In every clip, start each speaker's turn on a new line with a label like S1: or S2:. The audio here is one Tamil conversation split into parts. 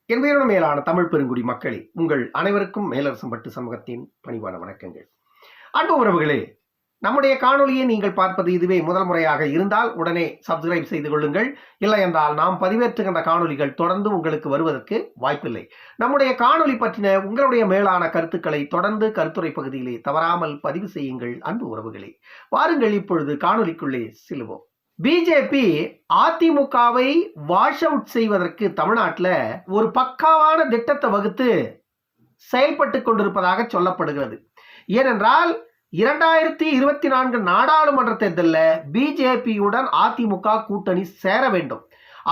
S1: என் உயிரினும் மேலான தமிழ் பெருங்குடி மக்களே, உங்கள் அனைவருக்கும் மேலரசம்பட்டு சமூகத்தின் பணிவான வணக்கங்கள். அன்பு உறவுகளே, நம்முடைய காணொலியை நீங்கள் பார்ப்பது இதுவே முதல் முறையாக இருந்தால் உடனே சப்ஸ்கிரைப் செய்து கொள்ளுங்கள். இல்லை என்றால் நாம் பதிவேற்றுகின்ற காணொலிகள் தொடர்ந்து உங்களுக்கு வருவதற்கு வாய்ப்பில்லை. நம்முடைய காணொலி பற்றின உங்களுடைய மேலான கருத்துக்களை தொடர்ந்து கருத்துரை பகுதியிலே தவறாமல் பதிவு செய்யுங்கள். அன்பு உறவுகளே, வாருங்கள் இப்பொழுது காணொலிக்குள்ளே செல்வோம். பிஜேபி அதிமுகவை வாஷ் அவுட் செய்வதற்கு தமிழ்நாட்டில் ஒரு பக்காவான திட்டத்தை வகுத்து செயல்பட்டு கொண்டிருப்பதாக சொல்லப்படுகிறது. ஏனென்றால் 2024 நாடாளுமன்ற தேர்தலில் பிஜேபியுடன் அதிமுக கூட்டணி சேர வேண்டும்.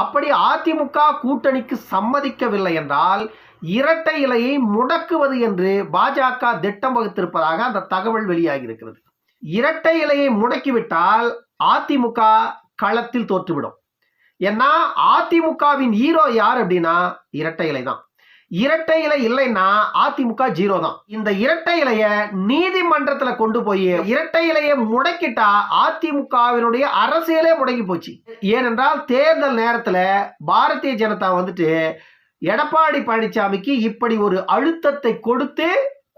S1: அப்படி அதிமுக கூட்டணிக்கு சம்மதிக்கவில்லை என்றால் இரட்டை இலையை முடக்குவது என்று பாஜக திட்டம் வகுத்திருப்பதாக அந்த தகவல் வெளியாகி இருக்கிறது. இரட்டை இலையை முடக்கிவிட்டால் அதிமுக களத்தில் தோற்றுவிடும். ஏன்னா அதிமுகவின் ஹீரோ யார் அப்படின்னா இரட்டை இலை தான். இரட்டை இலை இல்லைன்னா அதிமுக ஜீரோ தான். இந்த இரட்டை இலைய நீதிமன்றத்துல கொண்டு போய் இரட்டை இலையை முடக்கிட்டா அதிமுகவினுடைய அரசியலே முடங்கி போச்சு. ஏனென்றால் தேர்தல் நேரத்துல பாரதிய ஜனதா எடப்பாடி பழனிசாமிக்கு இப்படி ஒரு அழுத்தத்தை கொடுத்து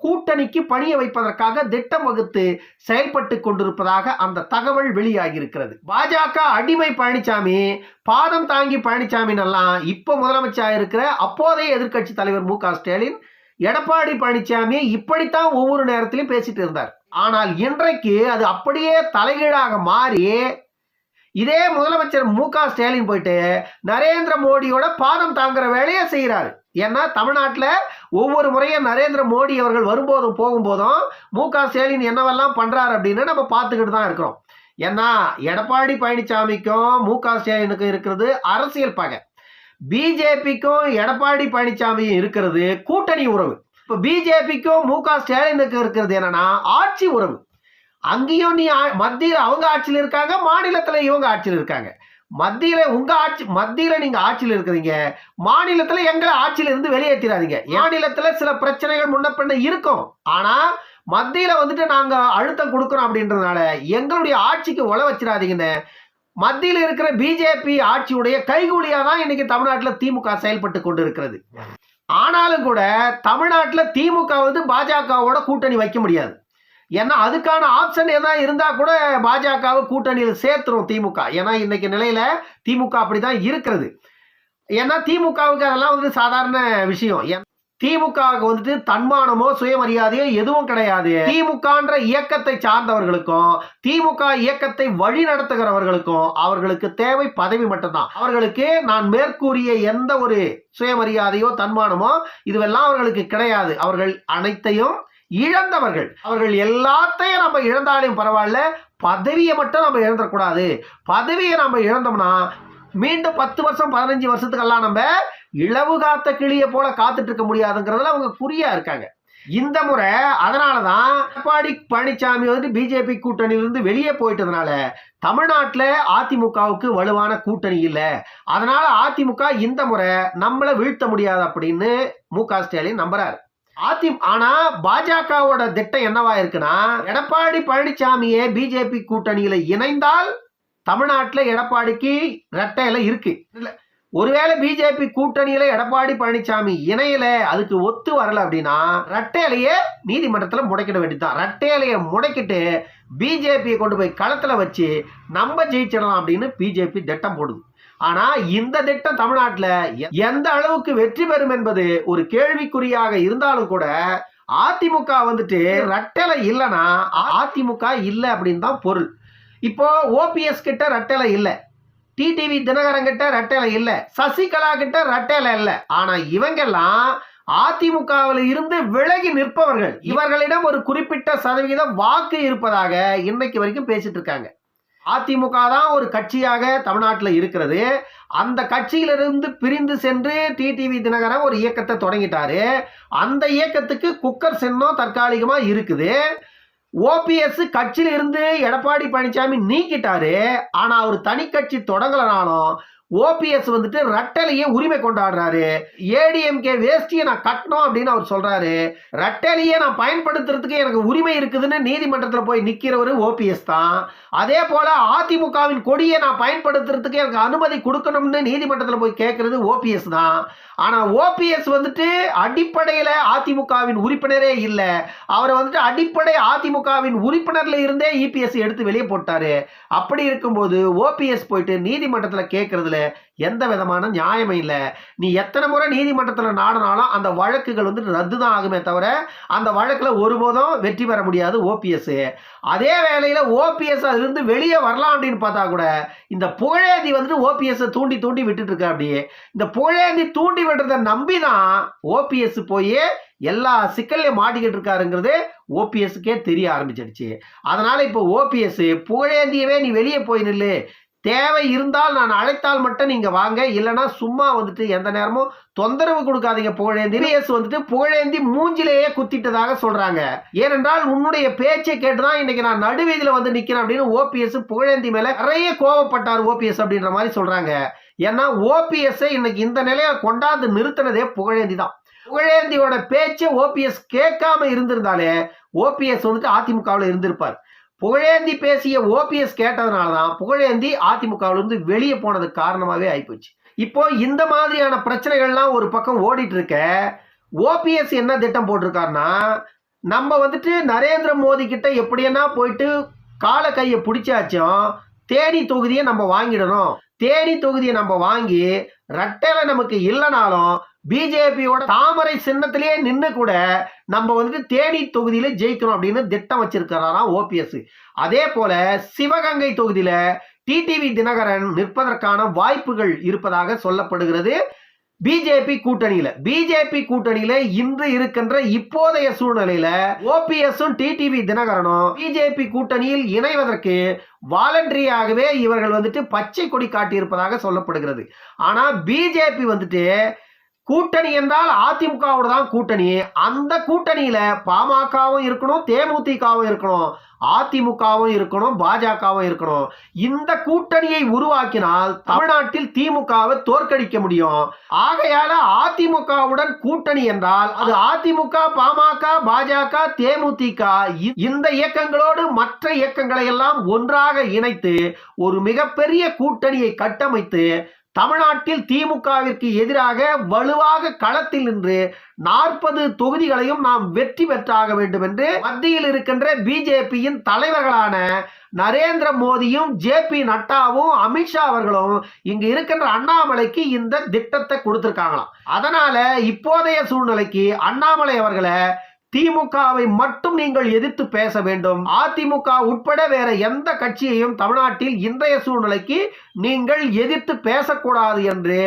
S1: கூட்டணிக்கு பணிய வைப்பதற்காக திட்டம் வகுத்து செயல்பட்டு கொண்டிருப்பதாக அந்த தகவல் வெளியாகி இருக்கிறது. பாஜக அடிமை பழனிசாமி, பாதம் தாங்கி பழனிசாமி எல்லாம் இப்ப முதலமைச்சர் இருக்கிற அப்போதைய எதிர்க்கட்சி தலைவர் மு.க. ஸ்டாலின் எடப்பாடி பழனிசாமி இப்படித்தான் ஒவ்வொரு நேரத்திலும் பேசிட்டு இருந்தார். ஆனால் இன்றைக்கு அது அப்படியே தலைகீழாக மாறி இதே முதலமைச்சர் மு.க. ஸ்டாலின் போயிட்டு நரேந்திர மோடியோட பாதம் தாங்குற வேலையை செய்கிறாரு. ஏன்னா தமிழ்நாட்டில் ஒவ்வொரு முறையும் நரேந்திர மோடி அவர்கள் வரும்போதும் போகும்போதும் மு.க. ஸ்டாலின் என்னவெல்லாம் பண்றாரு அப்படின்னு நம்ம பார்த்துக்கிட்டு தான் இருக்கிறோம். ஏன்னா எடப்பாடி பழனிசாமிக்கும் மு.க. ஸ்டாலினுக்கும் இருக்கிறது அரசியல் பகை, பிஜேபிக்கும் எடப்பாடி பழனிசாமியும் இருக்கிறது கூட்டணி உறவு. இப்போ பிஜேபிக்கும் மு.க. ஸ்டாலினுக்கு இருக்கிறது என்னன்னா ஆட்சி உறவு. அங்கேயும் நீ மத்தியில் அவங்க ஆட்சியில் இருக்காங்க, மாநிலத்தில் இவங்க ஆட்சியில் இருக்காங்க. மத்தியில உங்க ஆட்சி, மத்தியில நீங்க ஆட்சியில் இருக்கிறீங்க, மாநிலத்துல எங்களை ஆட்சியில இருந்து வெளியேற்றிடாதீங்க. மாநிலத்துல சில பிரச்சனைகள் முன்ன பின்ன இருக்கும், ஆனா மத்தியில நாங்க அழுத்தம் கொடுக்கிறோம் அப்படின்றதுனால எங்களுடைய ஆட்சிக்கு உழ வச்சிடாதீங்கன்னு மத்தியில் இருக்கிற பிஜேபி ஆட்சியுடைய கைகூலியா தான் இன்னைக்கு தமிழ்நாட்டில் திமுக செயல்பட்டு கொண்டு இருக்கிறது. ஆனாலும் கூட தமிழ்நாட்டில் திமுக பாஜகவோட கூட்டணி வைக்க முடியாது. ஏன்னா அதுக்கான ஆப்ஷன் எதாவது இருந்தா கூட பாஜகவை கூட்டணியில் சேர்த்துரும் திமுக. ஏன்னா இன்னைக்கு நிலையில திமுக அப்படிதான் இருக்கிறது. ஏன்னா திமுகவுக்கு அதெல்லாம் சாதாரண விஷயம். திமுகவுக்கு தன்மானமோ சுயமரியாதையோ எதுவும் கிடையாது. திமுகன்ற இயக்கத்தை சார்ந்தவர்களுக்கும் திமுக இயக்கத்தை வழி நடத்துகிறவர்களுக்கும் அவர்களுக்கு தேவை பதவி மட்டும்தான். அவர்களுக்கு நான் மேற்கூறிய எந்த ஒரு சுயமரியாதையோ தன்மானமோ இதுவெல்லாம் அவர்களுக்கு கிடையாது. அவர்கள் அனைத்தையும் இழந்தவர்கள். அவர்கள் எல்லாத்தையும் நம்ம இழந்தாலும் பரவாயில்ல, பதவியை மட்டும் நம்ம இழந்துடக்கூடாது. பதவியை நம்ம இழந்தோம்னா மீண்டும் 10 வருஷம் 15 வருஷத்துக்கெல்லாம் நம்ம இளவு காத்த கிளிய போல காத்துட்டு இருக்க முடியாதுங்கிறதுல அவங்க குறியா இருக்காங்க. இந்த முறை அதனாலதான் எடப்பாடி பழனிசாமி பிஜேபி கூட்டணியிலிருந்து வெளியே போயிட்டதுனால தமிழ்நாட்டில் அதிமுகவுக்கு வலுவான கூட்டணி இல்லை. அதனால அதிமுக இந்த முறை நம்மளை வீழ்த்த முடியாது அப்படின்னு மு.க. ஸ்டாலின் நம்புறாரு. ஆனா பாஜகவோட திட்டம் என்னவா இருக்குன்னா, எடப்பாடி பழனிசாமியே பிஜேபி கூட்டணியில இணைந்தால் தமிழ்நாட்டில் எடப்பாடிக்கு இரட்டை இலை இருக்கு. ஒருவேளை பிஜேபி கூட்டணியில எடப்பாடி பழனிசாமி இணையில அதுக்கு ஒத்து வரல அப்படின்னா இரட்டை இலையை நீதிமன்றத்தில் முடக்கிட வேண்டியதுதான். இரட்டை இலையை முடக்கிட்டு பிஜேபியை கொண்டு போய் களத்துல வச்சு நம்ம ஜெயிச்சிடலாம் அப்படின்னு பிஜேபி திட்டம் போடுது. ஆனா இந்த திட்டம் தமிழ்நாட்டில் எந்த அளவுக்கு வெற்றி பெறும் என்பது ஒரு கேள்விக்குறியாக இருந்தாலும் கூட அதிமுக ரெட்டலை இல்லைன்னா அதிமுக இல்லை அப்படின்னு தான் பொருள். இப்போ ஓபிஎஸ் கிட்ட ரெட்டலை இல்லை, டிடிவி தினகரன் கிட்ட ரெட்டலை இல்லை, சசிகலா கிட்ட ரெட்டலை இல்லை. ஆனா இவங்கெல்லாம் அதிமுகவில் இருந்து விலகி நிற்பவர்கள். இவர்களிடம் ஒரு குறிப்பிட்ட சதவீதம் வாக்கு இருப்பதாக இன்னைக்கு வரைக்கும் பேசிட்டு இருக்காங்க. அதிமுக தான் ஒரு கட்சியாக தமிழ்நாட்டில் இருக்கிறது. அந்த கட்சியிலிருந்து பிரிந்து சென்று டிடிவி தினகரன் ஒரு இயக்கத்தை தொடங்கிட்டாரு. அந்த இயக்கத்துக்கு குக்கர் சின்னம் தற்காலிகமா இருக்குது. ஓபிஎஸ் கட்சியில இருந்து எடப்பாடி பழனிசாமி நீக்கிட்டாரு. ஆனா அவர் தனி கட்சி தொடங்கலனாலும் ஓபிஎஸ் வந்துட்டு ரெட்டலையே உரிமை கொண்டாடுறாரு. ஏடிஎம்கே வேஷ்டியை நான் கட்டணும் அப்படின்னு அவர் சொல்றாரு. ரெட்டலையே நான் பயன்படுத்துறதுக்கு எனக்கு உரிமை இருக்குதுன்னு நீதிமன்றத்தில் போய் நிக்கிறவரு ஓபிஎஸ் தான். அதே போல அதிமுகவின் கொடியை நான் பயன்படுத்துறதுக்கு எனக்கு அனுமதி கொடுக்கணும்னு நீதிமன்றத்தில் போய் கேட்கறது ஓபிஎஸ் தான். ஆனா ஓபிஎஸ் வந்துட்டு அடிப்படையில அதிமுகவின் உறுப்பினரே இல்ல. அவரை வந்துட்டு அடிப்படை அதிமுகவின் உறுப்பினர்ல இருந்தே இபிஎஸ் எடுத்து வெளியே போட்டாரு. அப்படி இருக்கும்போது ஓபிஎஸ் போயிட்டு நீதிமன்றத்தில் கேட்கறதுல எந்த விதமான நியாயமே இல்லை. நீ எத்தனை முறை நீதிமன்றத்தில் நாடினாலும் அந்த வழக்குகள் வந்து ரத்து தான் ஆகுமே தவிர அந்த வழக்கில் ஒருபோதும் வெற்றி பெற முடியாது ஓபிஎஸ். அதே வேளையில் ஓபிஎஸ் அதிலிருந்து வெளியே வரலாம் அப்படின்னு பார்த்தா கூட இந்த புகழேந்தி வந்துட்டு ஓபிஎஸ் தூண்டி தூண்டி விட்டுட்டு இருக்க. அப்படியே இந்த புகழேந்தி தூண்டி விடுறதை நம்பி தான் ஓபிஎஸ் போய் எல்லா சிக்கல்லையும் மாட்டிக்கிட்டு இருக்காருங்கிறது ஓபிஎஸ்க்கே தெரிய ஆரம்பிச்சிடுச்சு. அதனால இப்போ ஓபிஎஸ் புகழேந்தியவே நீ வெளியே போய் நில்லு, தேவை இருந்தால் நான் அழைத்தால் மட்டும் நீங்க வாங்க, இல்லைன்னா சும்மா வந்துட்டு எந்த நேரமும் தொந்தரவு கொடுக்காதீங்க புகழேந்தி. வந்துட்டு புகழேந்தி மூஞ்சிலேயே குத்திட்டதாக சொல்றாங்க. ஏனென்றால் உன்னுடைய பேச்சை கேட்டுதான் இன்னைக்கு நான் நடுவீதியில வந்து நிக்கிறேன் அப்படின்னு ஓபிஎஸ் புகழேந்தி மேல நிறைய கோவப்பட்டார் ஓபிஎஸ் அப்படின்ற மாதிரி சொல்றாங்க. ஏன்னா ஓபிஎஸ் இன்னைக்கு இந்த நிலையை கொண்டாந்து நிறுத்தினதே புகழேந்தி தான். புகழேந்தியோட பேச்சை ஓபிஎஸ் கேட்காம இருந்திருந்தாலே ஓபிஎஸ் வந்துட்டு அதிமுகவில் இருந்திருப்பார். புகழேந்தி பேசிய ஓபிஎஸ் கேட்டதுனாலதான் புகழேந்தி அதிமுகவிலிருந்து வெளியே போனதுக்கு காரணமாவே ஆயிப்போச்சு. இப்போ இந்த மாதிரியான பிரச்சனைகள்லாம் ஒரு பக்கம் ஓடிட்டு இருக்க ஓபிஎஸ் என்ன திட்டம் போட்டிருக்காருன்னா, நம்ம வந்துட்டு நரேந்திர மோடி கிட்ட எப்படின்னா போயிட்டு கால கையை பிடிச்சாச்சும் தேனி தொகுதியை நம்ம வாங்கிடணும். தேனி தொகுதியை நம்ம வாங்கி ரெட்டலை நமக்கு இல்லைனாலும் பிஜேபியோட தாமரை சின்னத்திலேயே நின்று கூட நம்ம வந்துட்டு தேனி தொகுதியில ஜெயிக்கணும் அப்படின்னு திட்டம் வச்சிருக்கிறாராம் ஓபிஎஸ். அதே போல சிவகங்கை தொகுதியில டிடிவி தினகரன் நிற்பதற்கான வாய்ப்புகள் இருப்பதாக சொல்லப்படுகிறது. பிஜேபி கூட்டணியில இன்று இருக்கின்ற இப்போதைய சூழ்நிலையில ஓபிஎஸும் டிடிவி தினகரனும் பிஜேபி கூட்டணியில் இணைவதற்கு வாலண்டரியாகவே இவர்கள் வந்துட்டு பச்சை கொடி காட்டியிருப்பதாக சொல்லப்படுகிறது. ஆனா பிஜேபி வந்துட்டு கூட்டணி என்றால் அதிமுகவோட தான் கூட்டணி. அந்த கூட்டணியில பாமகவும் இருக்கணும், தேமுதிகவும் இருக்கணும், அதிமுகவும் இருக்கணும், பாஜகவும் இருக்கணும். இந்த கூட்டணியை உருவாக்கினால் தமிழ்நாட்டில் திமுகவை தோற்கடிக்க முடியும். ஆகையால அதிமுகவுடன் கூட்டணி என்றால் அது அதிமுக, பாமக, பாஜக, தேமுதிக இந்த இயக்கங்களோடு மற்ற இயக்கங்களை எல்லாம் ஒன்றாக இணைத்து ஒரு மிகப்பெரிய கூட்டணியை கட்டமைத்து தமிழ்நாட்டில் திமுகவிற்கு எதிராக வலுவாக களத்தில் நின்று 40 தொகுதிகளையும் நாம் வெற்றி பெற்றாக வேண்டும் என்று மத்தியில் இருக்கின்ற பிஜேபியின் தலைவர்களான நரேந்திர மோடியும் ஜேபி நட்டாவும் அமித்ஷா அவர்களும் இங்கு இருக்கின்ற அண்ணாமலைக்கு இந்த திட்டத்தை கொடுத்திருக்காங்களாம். அதனால இப்போதைய சூழ்நிலைக்கு அண்ணாமலை அவர்களை திமுகவை மட்டும் நீங்கள் எதிர்த்து பேச வேண்டும். அதிமுக உட்பட வேற எந்த கட்சியையும் தமிழ்நாட்டில் இன்றைய சூழ்நிலைக்கு நீங்கள் எதிர்த்து பேசக்கூடாது என்று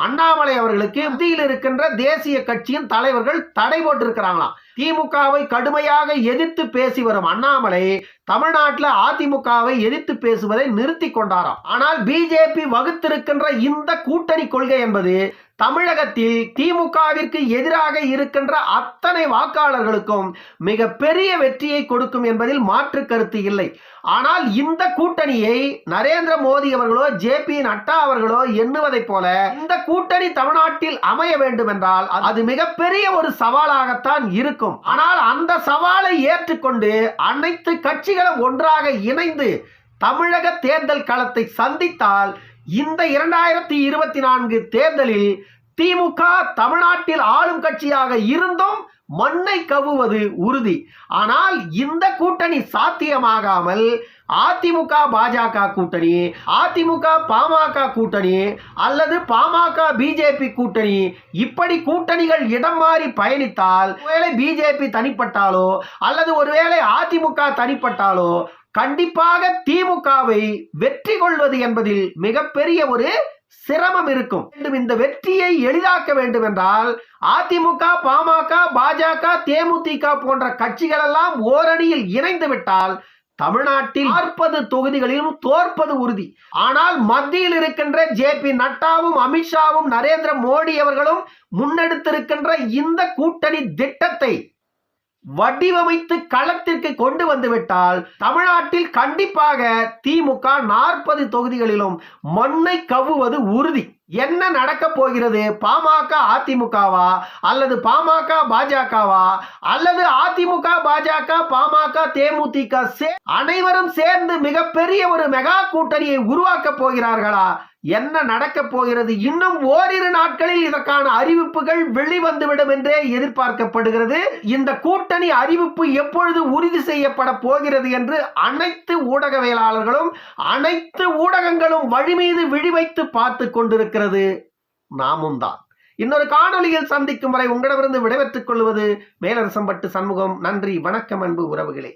S1: அண்ணாமலை அவர்களுக்கு மத்தியில் இருக்கின்ற தேசிய கட்சியின் தலைவர்கள் தடை போட்டிருக்கிறாங்களாம். திமுகவை கடுமையாக எதிர்த்து பேசி வரும் அண்ணாமலை தமிழ்நாட்டில் அதிமுகவை எதிர்த்து பேசுவதை நிறுத்தி கொண்டாராம். ஆனால் பிஜேபி வகுத்திருக்கின்ற இந்த கூட்டணி கொள்கை என்பது தமிழகத்தில் திமுகவிற்கு எதிராக இருக்கின்ற அத்தனை வாக்காளர்களுக்கும் மிக பெரிய வெற்றியை கொடுக்கும் என்பதில் மாற்று கருத்து இல்லை. ஆனால் இந்த கூட்டணியை நரேந்திர மோடி அவர்களோ ஜேபி நட்டா அவர்களோ எண்ணுவதை போல இந்த கூட்டணி தமிழ்நாட்டில் அமைய வேண்டும் என்றால் அது மிகப்பெரிய ஒரு சவாலாகத்தான் இருக்கும். ஆனால் அந்த சவாலை ஏற்றுக்கொண்டு அனைத்து கட்சிகளும் ஒன்றாக இணைந்து தமிழக தேர்தல் களத்தை சந்தித்தால் இந்த 2024 தேர்தலில் திமுக தமிழ்நாட்டில் ஆளும் கட்சியாக இருந்தும் மண்ணை கவ்வுவது உறுதி. ஆனால் இந்த கூட்டணி சாத்தியமாகாமல் அதிமுக பாஜக கூட்டணி, அதிமுக பாமக கூட்டணி அல்லது பாமக பிஜேபி கூட்டணி இப்படி கூட்டணிகள் இடம் மாறி பயணித்தால் ஒருவேளை பிஜேபி தனிப்பட்டாலோ அல்லது ஒருவேளை அதிமுக தனிப்பட்டாலோ கண்டிப்பாக திமுகவை வெற்றி கொள்வது என்பதில் மிகப்பெரிய ஒரு சிரமம் இருக்கும். இந்த வெற்றியை எளிதாக்க வேண்டும் என்றால் அதிமுக, பாமக, பாஜக, தேமுதிக போன்ற கட்சிகள் எல்லாம் ஓரணியில் இணைந்து விட்டால் தமிழ்நாட்டில் 40 தொகுதிகளிலும் தோற்பது உறுதி. ஆனால் மத்தியில் இருக்கின்ற ஜேபி நட்டாவும் அமித்ஷாவும் நரேந்திர மோடி அவர்களும் முன்னெடுத்திருக்கின்ற இந்த கூட்டணி திட்டத்தை வடிவமைத்து களத்திற்கு கொண்டு வந்துவிட்டால் தமிழ்நாட்டில் கண்டிப்பாக திமுக 40 தொகுதிகளிலும் மண்ணை கவ்வுவது உறுதி. என்ன நடக்க போகிறது? பாமக அதிமுகவா, அல்லது பாமக பாஜகவா, அல்லது அதிமுக பாஜக பாமக தேமுதிக அனைவரும் சேர்ந்து மிகப்பெரிய ஒரு மெகா கூட்டணியை உருவாக்க போகிறார்களா? என்ன நடக்க போகிறது? இன்னும் ஓரிரு நாட்களில் இதற்கான அறிவிப்புகள் வெளிவந்துவிடும் என்றே எதிர்பார்க்கப்படுகிறது. இந்த கூட்டணி அறிவிப்பு எப்பொழுது உறுதி செய்யப்பட போகிறது என்று அனைத்து ஊடகவியலாளர்களும் அனைத்து ஊடகங்களும் வழி மீது விழி வைத்து பார்த்து கொண்டிருக்கிறது. நாமும் தான். இன்னொரு காணொளியில் சந்திக்கும் வரை உங்களிடமிருந்து விடைபெற்றுக் கொள்வது மேலரசம்பட்டு சண்முகம். நன்றி, வணக்கம் அன்பு உறவுகளே.